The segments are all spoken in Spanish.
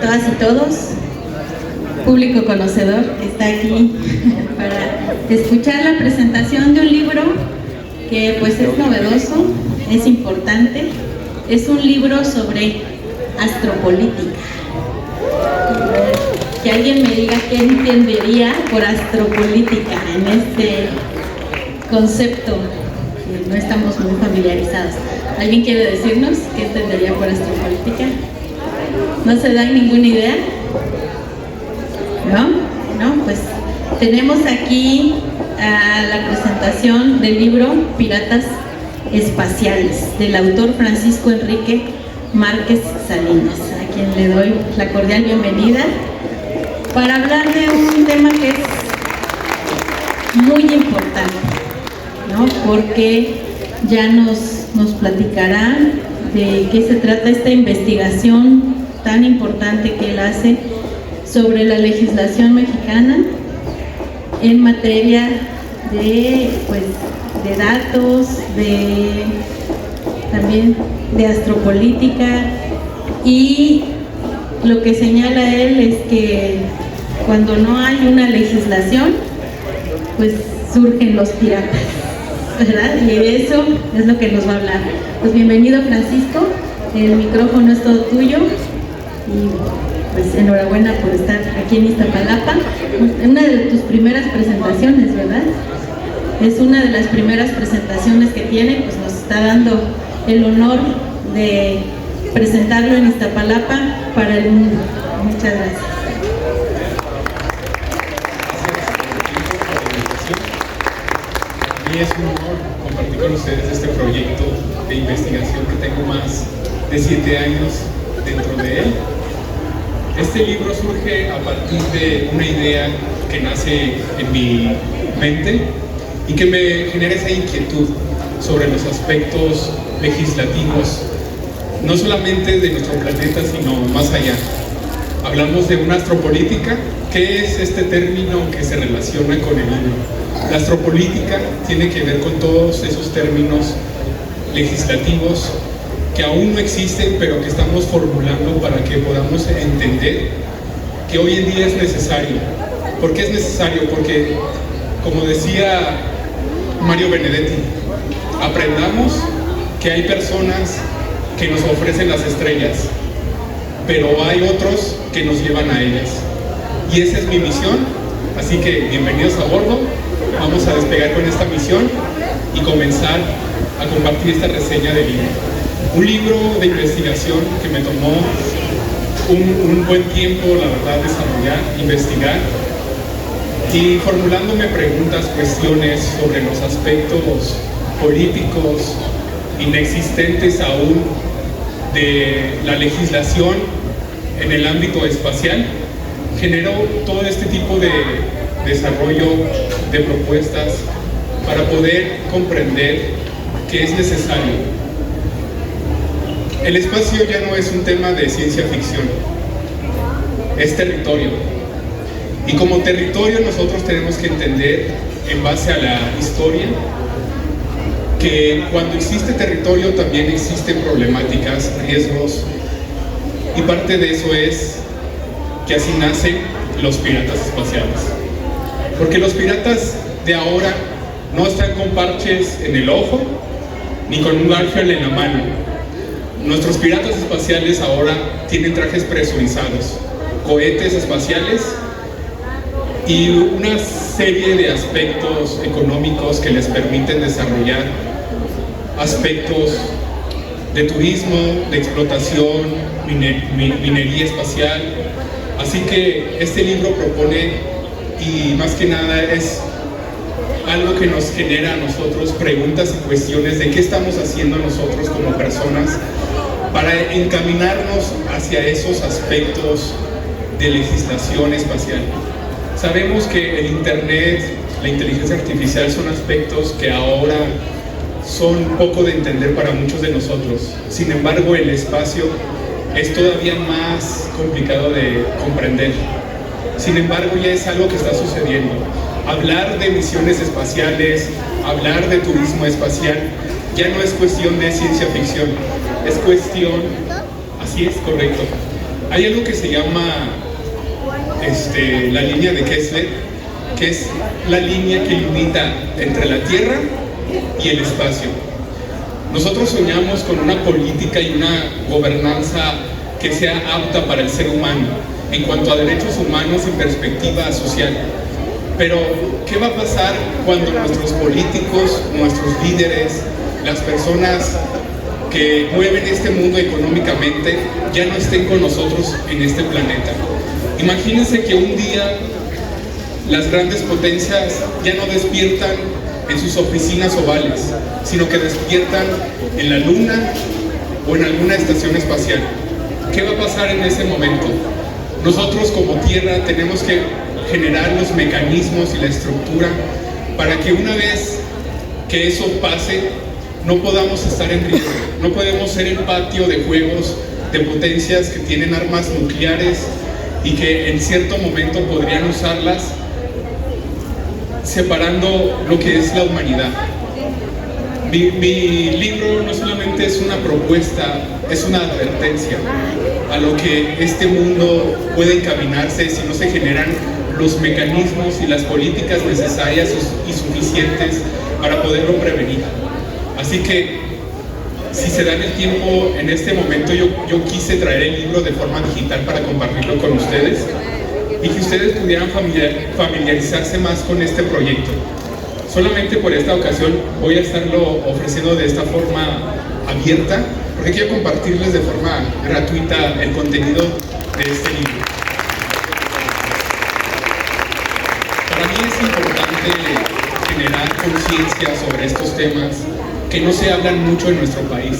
todas y todos, público conocedor que está aquí para escuchar la presentación de un libro que pues es novedoso, es importante, es un libro sobre astropolítica. Que alguien me diga qué entendería por astropolítica en este concepto que no estamos muy familiarizados. ¿Alguien quiere decirnos qué entendería por astropolítica? ¿No se dan ninguna idea? ¿No? Pues tenemos aquí la presentación del libro Piratas Espaciales, del autor Francisco Enrique Márquez Salinas, a quien le doy la cordial bienvenida para hablar de un tema que es muy importante, ¿no? Porque ya nos platicará de qué se trata esta investigación tan importante que él hace sobre la legislación mexicana en materia de datos, también de astropolítica, y lo que señala él es que cuando no hay una legislación, pues surgen los piratas, ¿verdad? Y de eso es lo que nos va a hablar. Pues bienvenido, Francisco, el micrófono es todo tuyo y pues enhorabuena por estar aquí en Iztapalapa. Una de tus primeras presentaciones, ¿verdad? Es una de las primeras presentaciones que tiene, pues nos está dando el honor de presentarlo en Iztapalapa para el mundo. Muchas gracias. Para mí es un honor compartir con ustedes este proyecto de investigación que tengo más de 7 años dentro de él. Este libro surge a partir de una idea que nace en mi mente y que me genera esa inquietud sobre los aspectos legislativos, no solamente de nuestro planeta, sino más allá. Hablamos de una astropolítica. ¿Qué es este término que se relaciona con el libro? La astropolítica tiene que ver con todos esos términos legislativos que aún no existen, pero que estamos formulando para que podamos entender que hoy en día es necesario. ¿Por qué es necesario? Porque, como decía Mario Benedetti, aprendamos que hay personas que nos ofrecen las estrellas, pero hay otros que nos llevan a ellas. Y esa es mi misión, así que bienvenidos a bordo. Vamos a despegar con esta misión y comenzar a compartir esta reseña del libro. Un libro de investigación que me tomó un buen tiempo, la verdad, desarrollar, investigar, y formulándome preguntas, cuestiones sobre los aspectos políticos inexistentes aún de la legislación en el ámbito espacial, generó todo este tipo de desarrollo de propuestas para poder comprender que es necesario. El espacio ya no es un tema de ciencia ficción, es territorio. Y como territorio nosotros tenemos que entender, en base a la historia, que cuando existe territorio también existen problemáticas, riesgos, y parte de eso es que así nacen los piratas espaciales. Porque los piratas de ahora no están con parches en el ojo, ni con un Garfield en la mano. Nuestros piratas espaciales ahora tienen trajes presurizados, cohetes espaciales y una serie de aspectos económicos que les permiten desarrollar aspectos de turismo, de explotación, minería espacial. Así que este libro propone, y más que nada es algo que nos genera a nosotros preguntas y cuestiones de qué estamos haciendo nosotros como personas para encaminarnos hacia esos aspectos de legislación espacial. Sabemos que el internet, la inteligencia artificial son aspectos que ahora son poco de entender para muchos de nosotros. Sin embargo, el espacio es todavía más complicado de comprender. Sin embargo, ya es algo que está sucediendo. Hablar de misiones espaciales, hablar de turismo espacial, ya no es cuestión de ciencia ficción, es cuestión, así es, correcto, Hay algo que se llama la línea de Kessler, que es la línea que limita entre la Tierra y el espacio. Nosotros soñamos con una política y una gobernanza que sea apta para el ser humano en cuanto a derechos humanos y perspectiva social. Pero, ¿qué va a pasar cuando nuestros políticos, nuestros líderes, las personas que mueven este mundo económicamente ya no estén con nosotros en este planeta? Imagínense que un día las grandes potencias ya no despiertan en sus oficinas ovales, sino que despiertan en la Luna o en alguna estación espacial. ¿Qué va a pasar en ese momento? Nosotros como Tierra tenemos que generar los mecanismos y la estructura para que una vez que eso pase, no podamos estar en riesgo. No podemos ser el patio de juegos de potencias que tienen armas nucleares y que en cierto momento podrían usarlas, separando lo que es la humanidad. Mi libro no solamente es una propuesta, es una advertencia a lo que este mundo puede encaminarse si no se generan los mecanismos y las políticas necesarias y suficientes para poderlo prevenir. Así que, si se dan el tiempo en este momento, yo quise traer el libro de forma digital para compartirlo con ustedes y que ustedes pudieran familiarizarse más con este proyecto. Solamente por esta ocasión voy a estarlo ofreciendo de esta forma abierta, porque quiero compartirles de forma gratuita el contenido de este libro. Para mí es importante generar conciencia sobre estos temas que no se hablan mucho en nuestro país.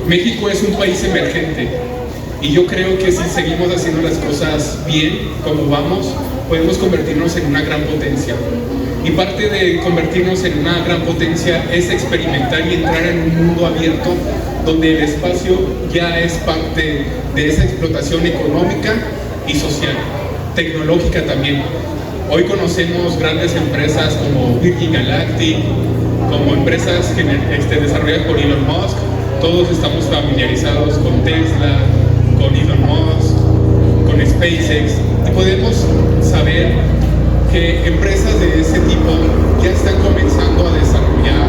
México es un país emergente y yo creo que si seguimos haciendo las cosas bien, como vamos, podemos convertirnos en una gran potencia. Y parte de convertirnos en una gran potencia es experimentar y entrar en un mundo abierto donde el espacio ya es parte de esa explotación económica y social, tecnológica también. Hoy conocemos grandes empresas como Virgin Galactic, como empresas desarrolladas por Elon Musk. Todos estamos familiarizados con Tesla, con Elon Musk, con SpaceX, y podemos saber que empresas de ese tipo ya están comenzando a desarrollar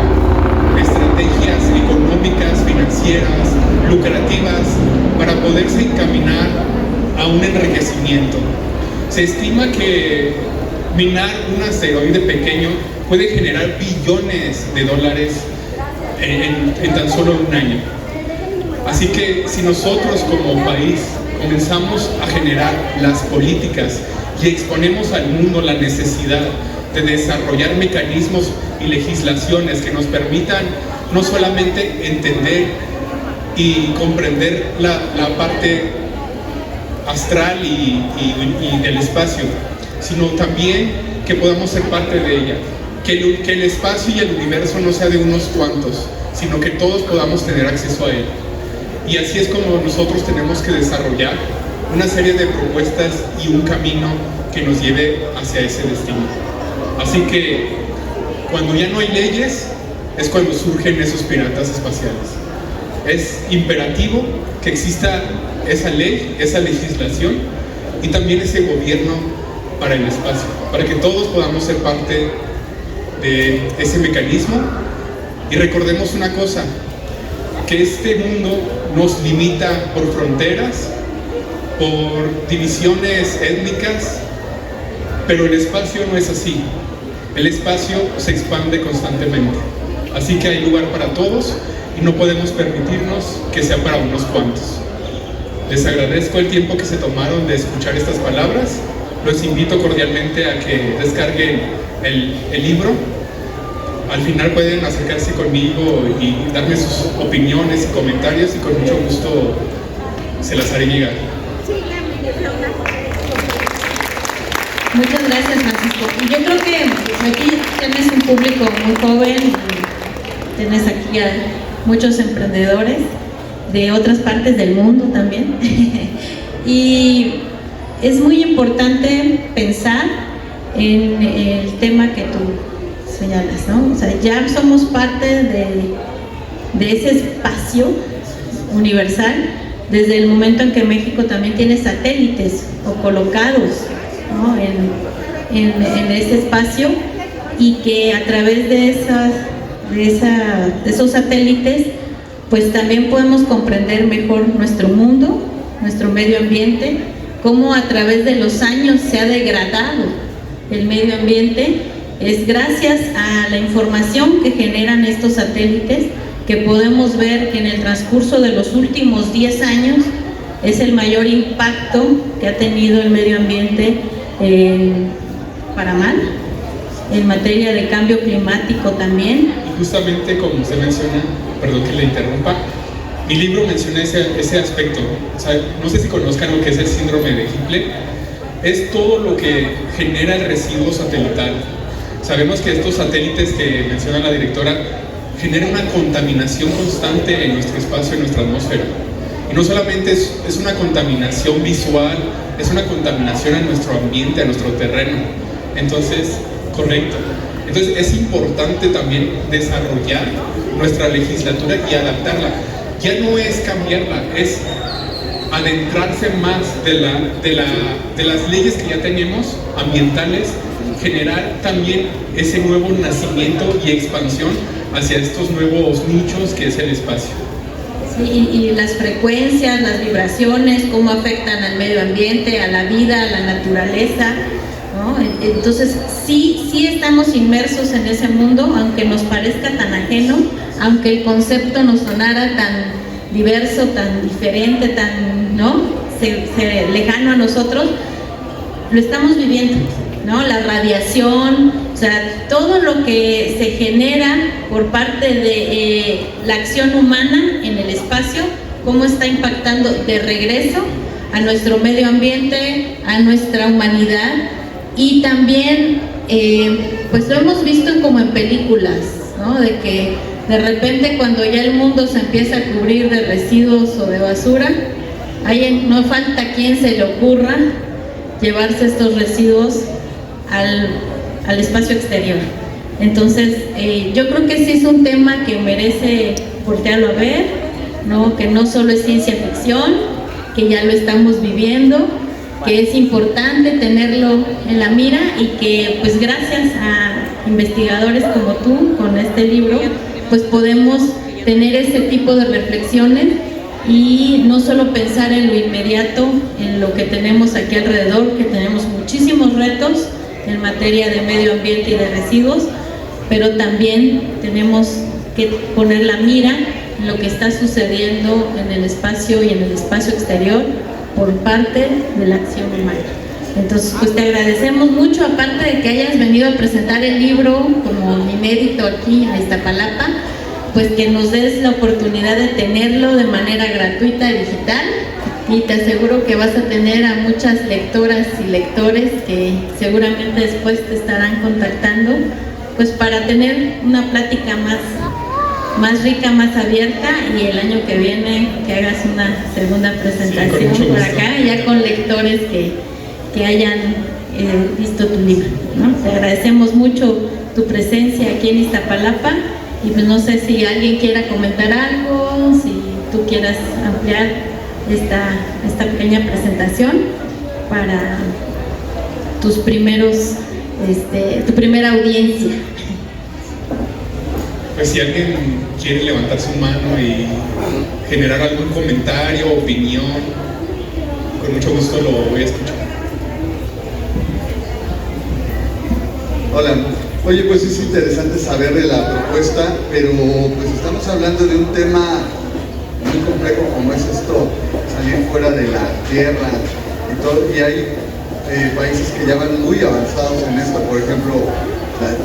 estrategias económicas, financieras, lucrativas, para poderse encaminar a un enriquecimiento. Se estima que minar un asteroide pequeño puede generar billones de dólares en tan solo un año. Así que si nosotros como país comenzamos a generar las políticas y exponemos al mundo la necesidad de desarrollar mecanismos y legislaciones que nos permitan no solamente entender y comprender la parte astral y del espacio, sino también que podamos ser parte de ella, que el espacio y el universo no sea de unos cuantos, sino que todos podamos tener acceso a él. Y así es como nosotros tenemos que desarrollar una serie de propuestas y un camino que nos lleve hacia ese destino. Así que cuando ya no hay leyes, es cuando surgen esos piratas espaciales. Es imperativo que exista esa ley, esa legislación y también ese gobierno para el espacio, para que todos podamos ser parte de ese mecanismo. Y recordemos una cosa, que este mundo nos limita por fronteras, por divisiones étnicas, pero el espacio no es así. El espacio se expande constantemente, así que hay lugar para todos y no podemos permitirnos que sea para unos cuantos. Les agradezco el tiempo que se tomaron de escuchar estas palabras. Los invito cordialmente a que descarguen el libro. Al final pueden acercarse conmigo y darme sus opiniones y comentarios, y con mucho gusto se las haré llegar. Muchas gracias, Francisco. Y yo creo que aquí tienes un público muy joven, y tienes aquí a muchos emprendedores de otras partes del mundo también. Y es muy importante pensar en el tema que tú señalas, ¿no? O sea, ya somos parte de ese espacio universal, desde el momento en que México también tiene satélites o colocados, ¿no?, en ese espacio, y que a través de esos satélites pues también podemos comprender mejor nuestro mundo, nuestro medio ambiente, cómo a través de los años se ha degradado el medio ambiente. Es gracias a la información que generan estos satélites que podemos ver que en el transcurso de los últimos 10 años es el mayor impacto que ha tenido el medio ambiente para mal, en materia de cambio climático también. Y justamente como usted menciona, perdón que le interrumpa, mi libro menciona ese aspecto. O sea, no sé si conozcan lo que es el síndrome de Hipple. Es todo lo que genera el residuo satelital. Sabemos que estos satélites que menciona la directora generan una contaminación constante en nuestro espacio, en nuestra atmósfera. Y no solamente es una contaminación visual, es una contaminación a nuestro ambiente, a nuestro terreno. Entonces, correcto. Entonces es importante también desarrollar nuestra legislatura y adaptarla. Ya no es cambiarla, es adentrarse más de las leyes que ya tenemos, ambientales, generar también ese nuevo nacimiento y expansión hacia estos nuevos nichos que es el espacio. Sí, y las frecuencias, las vibraciones, cómo afectan al medio ambiente, a la vida, a la naturaleza, ¿no? Entonces sí estamos inmersos en ese mundo, aunque nos parezca tan ajeno, aunque el concepto nos sonara tan diverso, tan diferente, tan, ¿no?, lejano a nosotros, lo estamos viviendo, ¿no? La radiación, o sea, todo lo que se genera por parte de la acción humana en el espacio, cómo está impactando de regreso a nuestro medio ambiente, a nuestra humanidad. Y también pues lo hemos visto como en películas, ¿no?, de que de repente cuando ya el mundo se empieza a cubrir de residuos o de basura, no falta quien se le ocurra llevarse estos residuos al espacio exterior. Entonces yo creo que sí es un tema que merece voltearlo a ver, ¿no?, que no solo es ciencia ficción, que ya lo estamos viviendo, que es importante tenerlo en la mira, y que pues gracias a investigadores como tú con este libro pues podemos tener ese tipo de reflexiones y no solo pensar en lo inmediato, en lo que tenemos aquí alrededor, que tenemos muchísimos retos en materia de medio ambiente y de residuos, pero también tenemos que poner la mira en lo que está sucediendo en el espacio y en el espacio exterior por parte de la acción humana. Entonces, pues te agradecemos mucho, aparte de que hayas venido a presentar el libro como inédito aquí a Iztapalapa, pues que nos des la oportunidad de tenerlo de manera gratuita y digital, y te aseguro que vas a tener a muchas lectoras y lectores que seguramente después te estarán contactando, pues para tener una plática más rica, más abierta, y el año que viene que hagas una segunda presentación por acá, ya con lectores que hayan visto tu libro, ¿no? Te agradecemos mucho tu presencia aquí en Iztapalapa, y pues no sé si alguien quiera comentar algo, si tú quieras ampliar esta pequeña presentación para tus primeros, tu primera audiencia. Pues si alguien quiere levantar su mano y generar algún comentario, opinión, con mucho gusto lo voy a escuchar. Hola, oye, pues es interesante saber de la propuesta, pero pues estamos hablando de un tema muy complejo como es esto, salir fuera de la tierra y todo, y hay países que ya van muy avanzados en esto, por ejemplo, la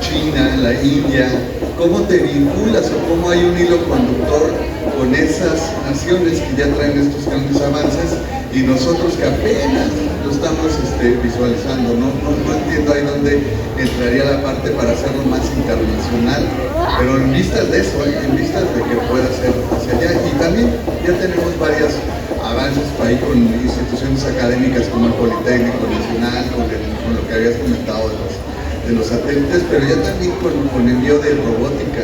China, la India. ¿Cómo te vinculas o cómo hay un hilo conductor con esas naciones que ya traen estos grandes avances y nosotros que apenas lo estamos visualizando? No entiendo ahí dónde entraría la parte para hacerlo más internacional, pero en vistas de eso, en vistas de que pueda ser hacia allá. Y también ya tenemos varios avances ahí con instituciones académicas como el Politécnico Nacional, con lo que habías comentado de los satélites, pero ya también con envío de robótica,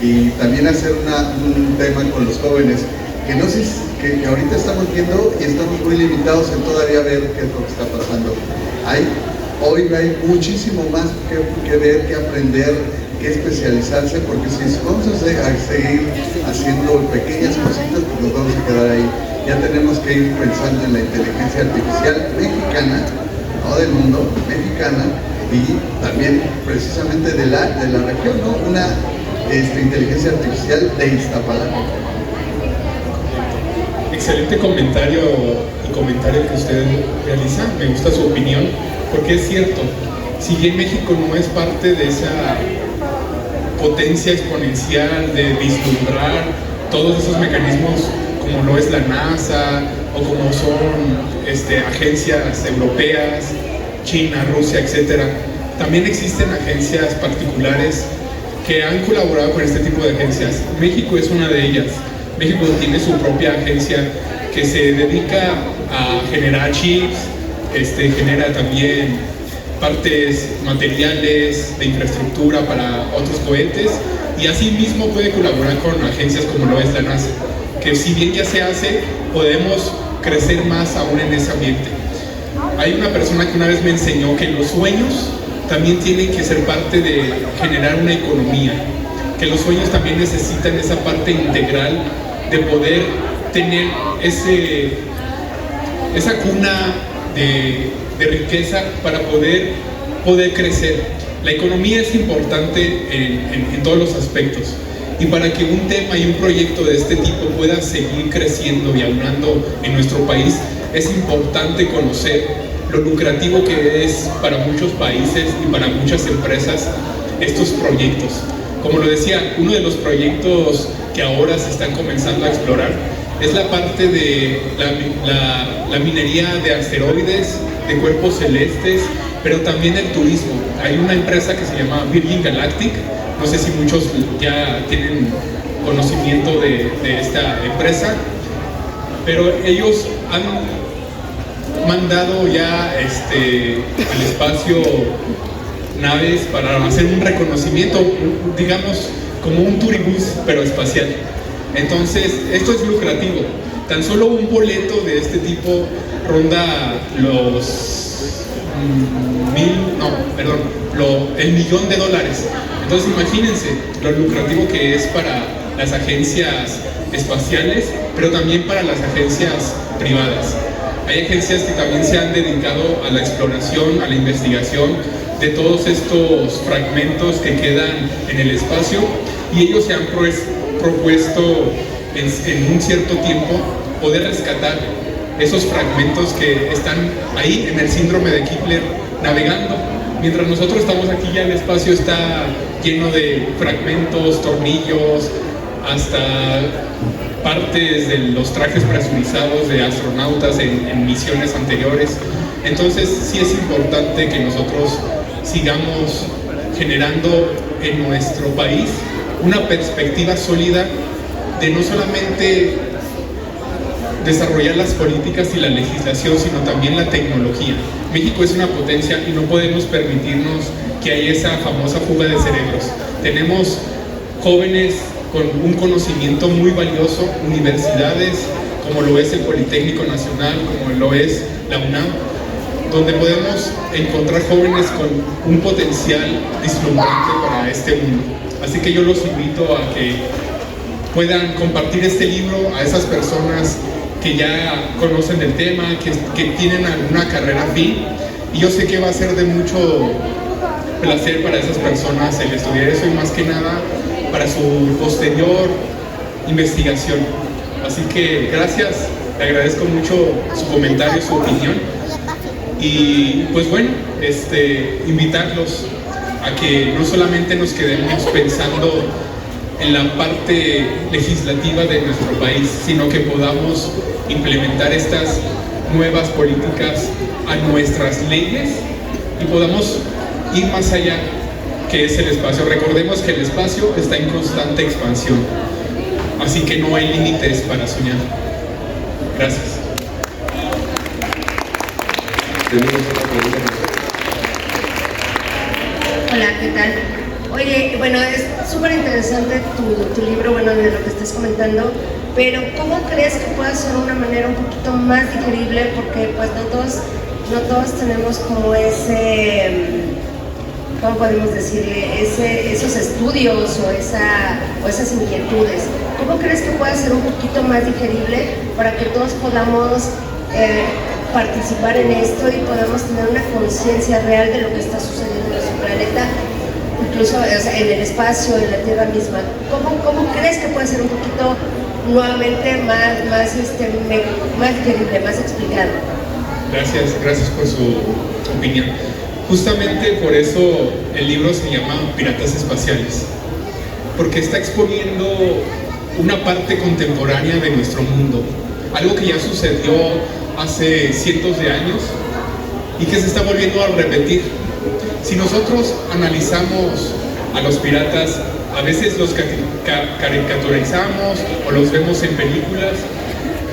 y también hacer un tema con los jóvenes, que no sé que ahorita estamos viendo y estamos muy limitados en todavía ver qué es lo que está pasando. Hoy hay muchísimo más que ver, que aprender, que especializarse, porque si vamos a seguir haciendo pequeñas cositas, pues nos vamos a quedar ahí. Ya tenemos que ir pensando en la inteligencia artificial mexicana, no del mundo, mexicana, y también precisamente de la región, ¿no? Una inteligencia artificial de Iztapalapa. Excelente comentario que usted realiza, me gusta su opinión, porque es cierto, si bien México no es parte de esa potencia exponencial de vislumbrar todos esos mecanismos como lo es la NASA o como son agencias europeas, China, Rusia, etc. También existen agencias particulares que han colaborado con este tipo de agencias. México es una de ellas. México tiene su propia agencia que se dedica a generar chips, genera también partes materiales de infraestructura para otros cohetes, y asimismo puede colaborar con agencias como lo es la NASA, que si bien ya se hace, podemos crecer más aún en ese ambiente. Hay una persona que una vez me enseñó que los sueños también tienen que ser parte de generar una economía, que los sueños también necesitan esa parte integral de poder tener esa cuna de riqueza para poder crecer. La economía es importante en todos los aspectos, y para que un tema y un proyecto de este tipo pueda seguir creciendo y aunando en nuestro país, es importante conocer lo lucrativo que es para muchos países y para muchas empresas estos proyectos. Como lo decía, uno de los proyectos que ahora se están comenzando a explorar es la parte de la minería de asteroides, de cuerpos celestes, pero también el turismo. Hay una empresa que se llama Virgin Galactic, no sé si muchos ya tienen conocimiento de esta empresa, pero ellos han mandado ya al espacio naves para hacer un reconocimiento, digamos, como un turibús, pero espacial. Entonces, esto es lucrativo. Tan solo un boleto de este tipo ronda el $1.000.000. Entonces, imagínense lo lucrativo que es para las agencias espaciales, pero también para las agencias privadas. Hay agencias que también se han dedicado a la exploración, a la investigación de todos estos fragmentos que quedan en el espacio, y ellos se han propuesto en un cierto tiempo poder rescatar esos fragmentos que están ahí en el síndrome de Kepler navegando. Mientras nosotros estamos aquí, ya el espacio está lleno de fragmentos, tornillos, hasta partes de los trajes presurizados de astronautas en misiones anteriores. Entonces sí es importante que nosotros sigamos generando en nuestro país una perspectiva sólida de no solamente desarrollar las políticas y la legislación, sino también la tecnología. México es una potencia y no podemos permitirnos que haya esa famosa fuga de cerebros. Tenemos jóvenes con un conocimiento muy valioso, universidades como lo es el Politécnico Nacional, como lo es la UNAM, donde podemos encontrar jóvenes con un potencial deslumbrante para este mundo. Así que yo los invito a que puedan compartir este libro a esas personas que ya conocen el tema, que tienen alguna carrera afín, y yo sé que va a ser de mucho placer para esas personas el estudiar eso, y más que nada para su posterior investigación. Así que gracias, le agradezco mucho su comentario, su opinión, y pues bueno, invitarlos a que no solamente nos quedemos pensando en la parte legislativa de nuestro país, sino que podamos implementar estas nuevas políticas a nuestras leyes y podamos ir más allá, que es el espacio. Recordemos que el espacio está en constante expansión, así que no hay límites para soñar. Gracias. Hola, ¿qué tal? Oye, bueno, es súper interesante tu libro, bueno, de lo que estás comentando. pero ¿cómo crees que pueda ser una manera un poquito más digerible? Porque pues no todos tenemos como ese, ¿cómo podemos decirle? Esos estudios o esas inquietudes. ¿Cómo crees que pueda ser un poquito más digerible para que todos podamos participar en esto y podamos tener una conciencia real de lo que está sucediendo en nuestro planeta, incluso, o sea, en el espacio, en la Tierra misma? ¿Cómo crees que puede ser un poquito nuevamente más digerible, más explicado? Gracias por su opinión. Justamente por eso el libro se llama Piratas Espaciales, porque está exponiendo una parte contemporánea de nuestro mundo, algo que ya sucedió hace cientos de años y que se está volviendo a repetir. Si nosotros analizamos a los piratas, a veces los caricaturizamos o los vemos en películas,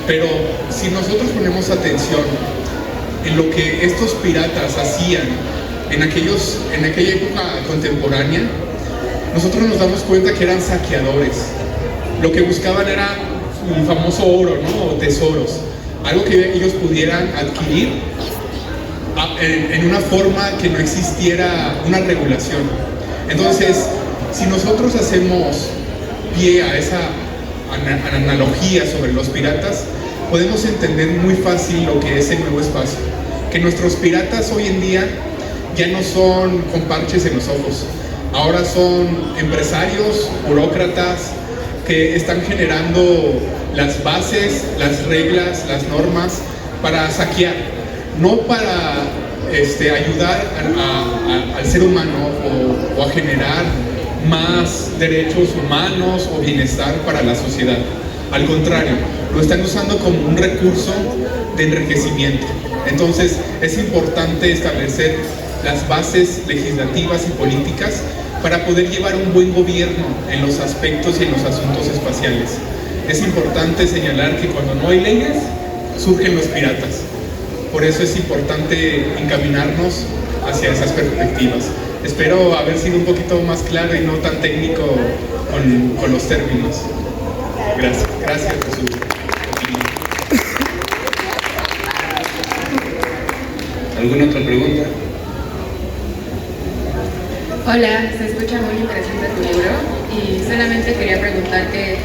pero si nosotros ponemos atención en lo que estos piratas hacían en aquella época contemporánea, nosotros nos damos cuenta que eran saqueadores. Lo que buscaban era un famoso oro, ¿no? O tesoros, algo que ellos pudieran adquirir en una forma que no existiera una regulación. Entonces, si nosotros hacemos pie a esa analogía sobre los piratas, podemos entender muy fácil lo que es el nuevo espacio. Que nuestros piratas hoy en día ya no son con parches en los ojos, ahora son empresarios, burócratas, que están generando las bases, las reglas, las normas para saquear, no para ayudar al ser humano o a generar más derechos humanos o bienestar para la sociedad. Al contrario, lo están usando como un recurso de enriquecimiento. Entonces es importante establecer las bases legislativas y políticas para poder llevar un buen gobierno en los aspectos y en los asuntos espaciales. Es importante señalar que cuando no hay leyes, surgen los piratas. Por eso es importante encaminarnos hacia esas perspectivas. Espero haber sido un poquito más claro y no tan técnico con los términos. Gracias por su opinión. ¿Alguna otra pregunta? Hola, se escucha muy interesante tu libro y solamente quería preguntarte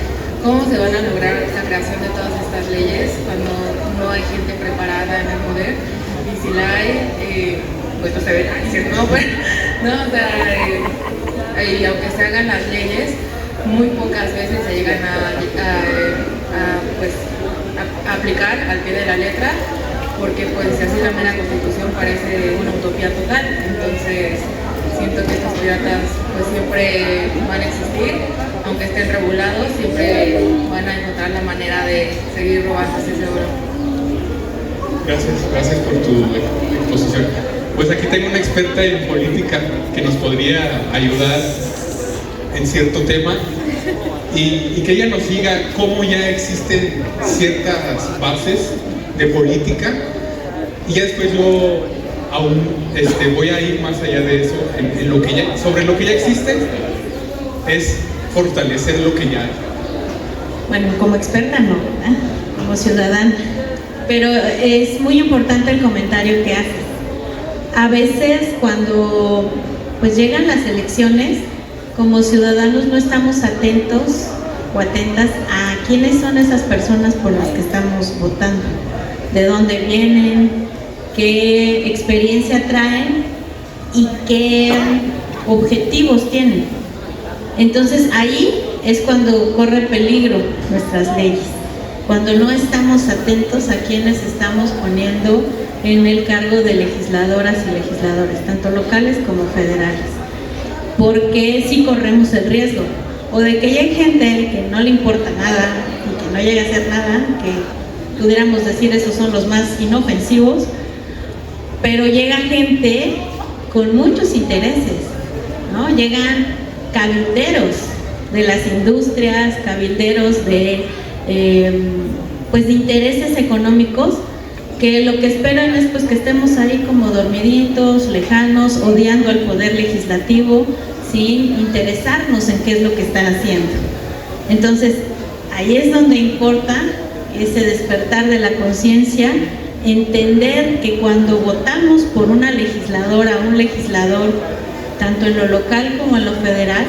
cómo se van a lograr la creación de todas estas leyes cuando no hay gente preparada en el poder, y si la hay, pues no se ve, ¿cierto? No, o sea, y aunque se hagan las leyes, muy pocas veces se llegan a aplicar al pie de la letra, porque pues así la mera constitución parece una utopía total. Entonces siento que estos piratas pues siempre van a existir, aunque estén regulados, siempre van a encontrar la manera de seguir robándose ese oro. Gracias por tu exposición. Pues aquí tengo una experta en política que nos podría ayudar en cierto tema y que ella nos diga cómo ya existen ciertas bases de política, y ya después yo aún voy a ir más allá de eso sobre lo que ya existe, es fortalecer lo que ya hay. Bueno, como experta no, ¿verdad? Como ciudadana, pero es muy importante el comentario que haces. A veces cuando pues llegan las elecciones, como ciudadanos no estamos atentos o atentas a quiénes son esas personas por las que estamos votando, de dónde vienen, qué experiencia traen y qué objetivos tienen. Entonces ahí es cuando corre peligro nuestras leyes, cuando no estamos atentos a quienes estamos poniendo en el cargo de legisladoras y legisladores, tanto locales como federales, porque sí corremos el riesgo o de que llegue gente que no le importa nada y que no llegue a hacer nada, que pudiéramos decir esos son los más inofensivos, pero llega gente con muchos intereses, ¿no? Llegan cabilderos de las industrias, cabilderos de intereses económicos, que lo que esperan es pues que estemos ahí como dormiditos, lejanos, odiando al poder legislativo, sin interesarnos en qué es lo que están haciendo. Entonces, Ahí es donde importa ese despertar de la conciencia, entender que cuando votamos por una legisladora, un legislador, tanto en lo local como en lo federal,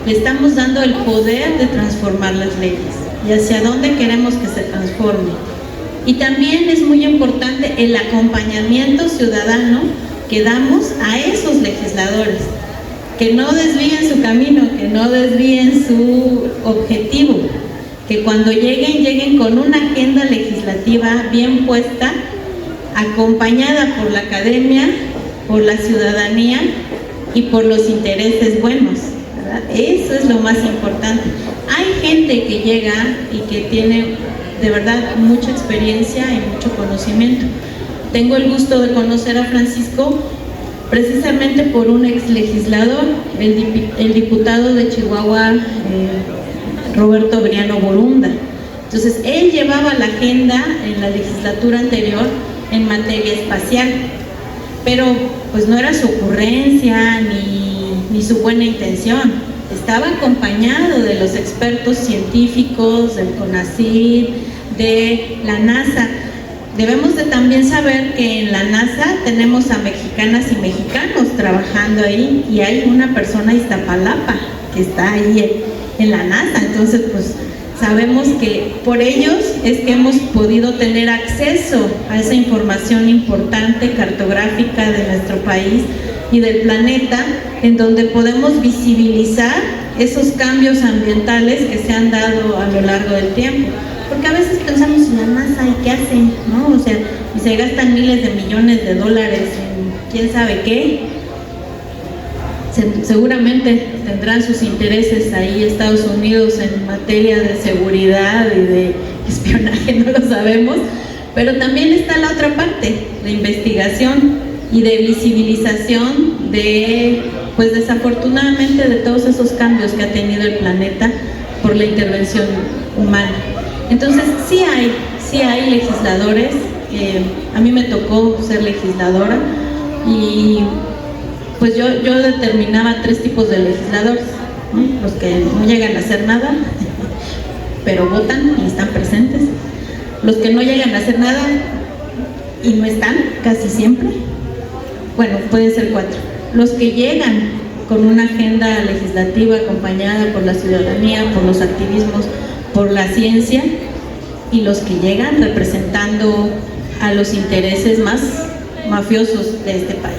le estamos dando el poder de transformar las leyes y hacia dónde queremos que se transforme. Y también es muy importante el acompañamiento ciudadano que damos a esos legisladores, que no desvíen su camino, que no desvíen su objetivo, que cuando lleguen con una agenda legislativa bien puesta, acompañada por la academia, por la ciudadanía y por los intereses buenos, ¿verdad? Eso es lo más importante. Hay gente que llega y que tiene de verdad mucha experiencia y mucho conocimiento. Tengo el gusto de conocer a Francisco precisamente por un ex legislador, el diputado de Chihuahua, Roberto Briano Borunda. Entonces, él llevaba la agenda en la legislatura anterior en materia espacial, pero pues no era su ocurrencia ni su buena intención. Estaba acompañado de los expertos científicos, del CONACYT, de la NASA. Debemos de también saber que en la NASA tenemos a mexicanas y mexicanos trabajando ahí, y hay una persona de Iztapalapa que está ahí en la NASA. Entonces, pues sabemos que por ellos es que hemos podido tener acceso a esa información importante, cartográfica de nuestro país y del planeta, en donde podemos visibilizar esos cambios ambientales que se han dado a lo largo del tiempo. Porque a veces pensamos en la NASA y qué hacen, ¿no? O sea, y se gastan miles de millones de dólares en quién sabe qué. Seguramente tendrán sus intereses ahí Estados Unidos en materia de seguridad y de espionaje, no lo sabemos, pero también está la otra parte, de investigación y de visibilización de, pues desafortunadamente, de todos esos cambios que ha tenido el planeta por la intervención humana. Entonces sí hay legisladores. A mí me tocó ser legisladora y pues yo determinaba 3 tipos de legisladores, ¿no? Los que no llegan a hacer nada, pero votan y están presentes. Los que no llegan a hacer nada y no están, casi siempre. Bueno, pueden ser 4. Los que llegan con una agenda legislativa acompañada por la ciudadanía, por los activismos, por la ciencia, y los que llegan representando a los intereses más mafiosos de este país.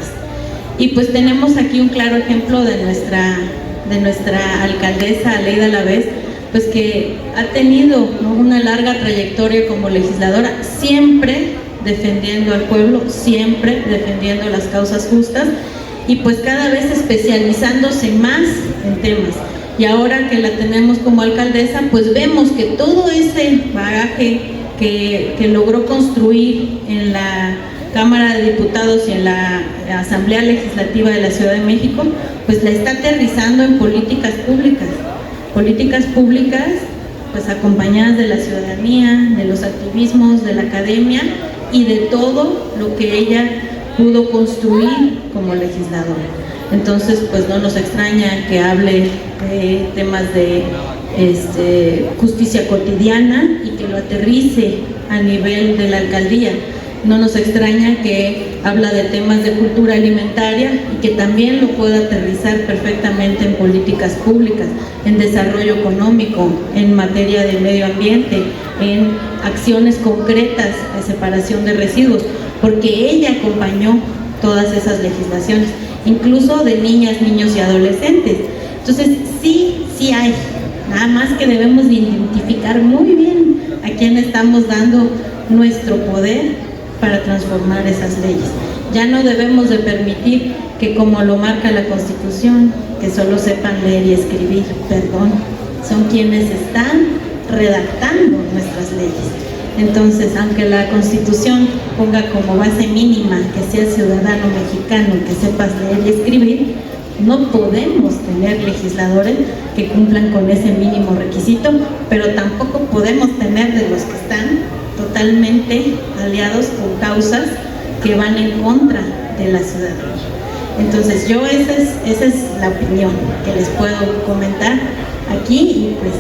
Y pues tenemos aquí un claro ejemplo de nuestra alcaldesa Aleida Alavés, pues que ha tenido, ¿no?, una larga trayectoria como legisladora, siempre defendiendo al pueblo, siempre defendiendo las causas justas, y pues cada vez especializándose más en temas. Y ahora que la tenemos como alcaldesa, pues vemos que todo ese bagaje que logró construir en la Cámara de Diputados y en la Asamblea Legislativa de la Ciudad de México, pues la está aterrizando en políticas públicas pues acompañadas de la ciudadanía, de los activismos, de la academia y de todo lo que ella pudo construir como legisladora. Entonces, pues no nos extraña que hable de temas de justicia cotidiana y que lo aterrice a nivel de la alcaldía. No nos extraña que habla de temas de cultura alimentaria y que también lo pueda aterrizar perfectamente en políticas públicas, en desarrollo económico, en materia de medio ambiente, en acciones concretas de separación de residuos, porque ella acompañó todas esas legislaciones, incluso de niñas, niños y adolescentes. Entonces sí hay, nada más que debemos de identificar muy bien a quién estamos dando nuestro poder para transformar esas leyes. Ya no debemos de permitir que, como lo marca la Constitución, que solo sepan leer y escribir, perdón, son quienes están redactando nuestras leyes. Entonces, aunque la Constitución ponga como base mínima que seas ciudadano mexicano, que sepas leer y escribir, no podemos tener legisladores que cumplan con ese mínimo requisito, pero tampoco podemos tener de los que están totalmente aliados con causas que van en contra de la ciudadanía. Entonces yo esa es la opinión que les puedo comentar aquí, y pues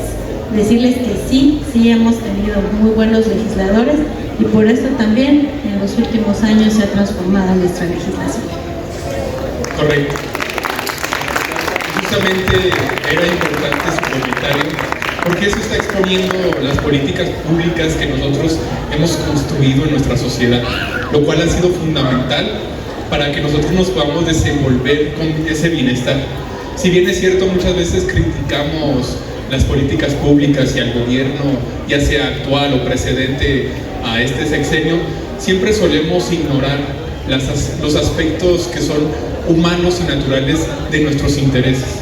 decirles que sí hemos tenido muy buenos legisladores y por eso también en los últimos años se ha transformado nuestra legislación. Correcto. Justamente era importante su comentario, porque eso está exponiendo las políticas públicas que nosotros hemos construido en nuestra sociedad, lo cual ha sido fundamental para que nosotros nos podamos desenvolver con ese bienestar. Si bien es cierto, muchas veces criticamos las políticas públicas y al gobierno, ya sea actual o precedente a este sexenio, siempre solemos ignorar los aspectos que son humanos y naturales de nuestros intereses.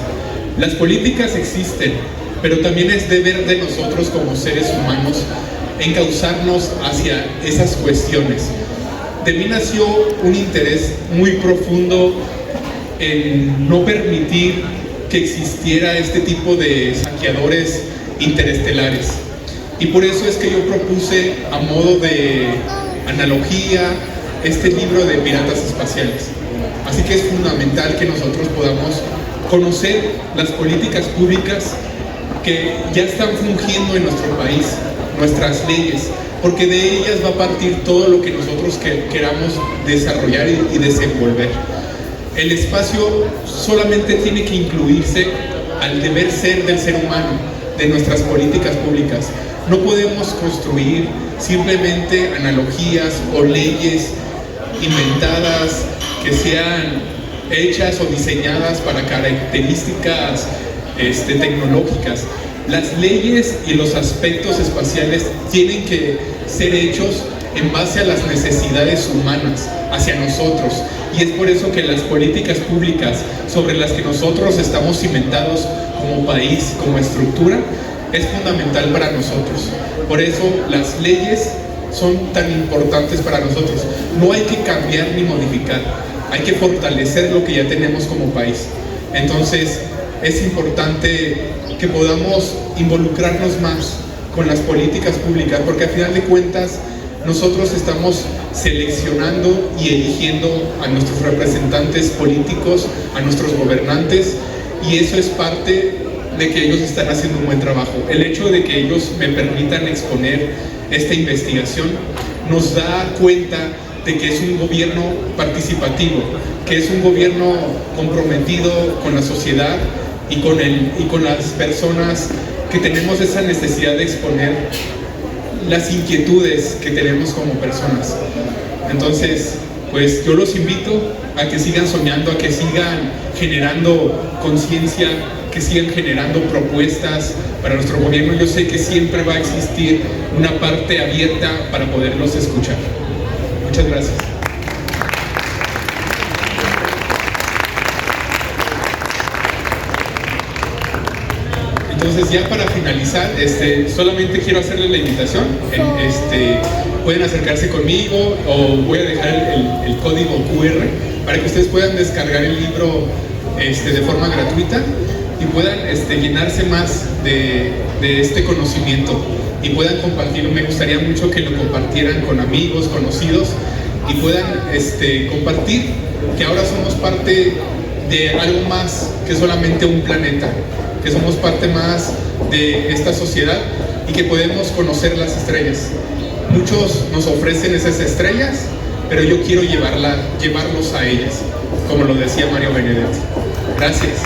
Las políticas existen, pero también es deber de nosotros como seres humanos encauzarnos hacia esas cuestiones. De mí nació un interés muy profundo en no permitir que existiera este tipo de saqueadores interestelares. Y por eso es que yo propuse, a modo de analogía, este libro de Piratas Espaciales. Así que es fundamental que nosotros podamos conocer las políticas públicas que ya están fungiendo en nuestro país, nuestras leyes, porque de ellas va a partir todo lo que nosotros queramos desarrollar y desenvolver. El espacio solamente tiene que incluirse al deber ser del ser humano, de nuestras políticas públicas. No podemos construir simplemente analogías o leyes inventadas que sean hechas o diseñadas para características tecnológicas. Las leyes y los aspectos espaciales tienen que ser hechos en base a las necesidades humanas, hacia nosotros. Y es por eso que las políticas públicas sobre las que nosotros estamos cimentados como país, como estructura, es fundamental para nosotros. Por eso las leyes son tan importantes para nosotros. No hay que cambiar ni modificar, hay que fortalecer lo que ya tenemos como país. Entonces es importante que podamos involucrarnos más con las políticas públicas, porque al final de cuentas nosotros estamos seleccionando y eligiendo a nuestros representantes políticos, a nuestros gobernantes, y eso es parte de que ellos están haciendo un buen trabajo. El hecho de que ellos me permitan exponer esta investigación nos da cuenta de que es un gobierno participativo, que es un gobierno comprometido con la sociedad y con las personas que tenemos esa necesidad de exponer las inquietudes que tenemos como personas. Entonces, pues yo los invito a que sigan soñando, a que sigan generando conciencia, que sigan generando propuestas para nuestro gobierno. Yo sé que siempre va a existir una parte abierta para poderlos escuchar. Muchas gracias. Entonces, ya para finalizar, solamente quiero hacerles la invitación. Pueden acercarse conmigo o voy a dejar el código QR para que ustedes puedan descargar el libro de forma gratuita y puedan llenarse más de este conocimiento y puedan compartirlo. Me gustaría mucho que lo compartieran con amigos, conocidos, y puedan compartir que ahora somos parte de algo más que solamente un planeta, que somos parte más de esta sociedad y que podemos conocer las estrellas. Muchos nos ofrecen esas estrellas, pero yo quiero llevarlos a ellas, como lo decía Mario Benedetti. Gracias.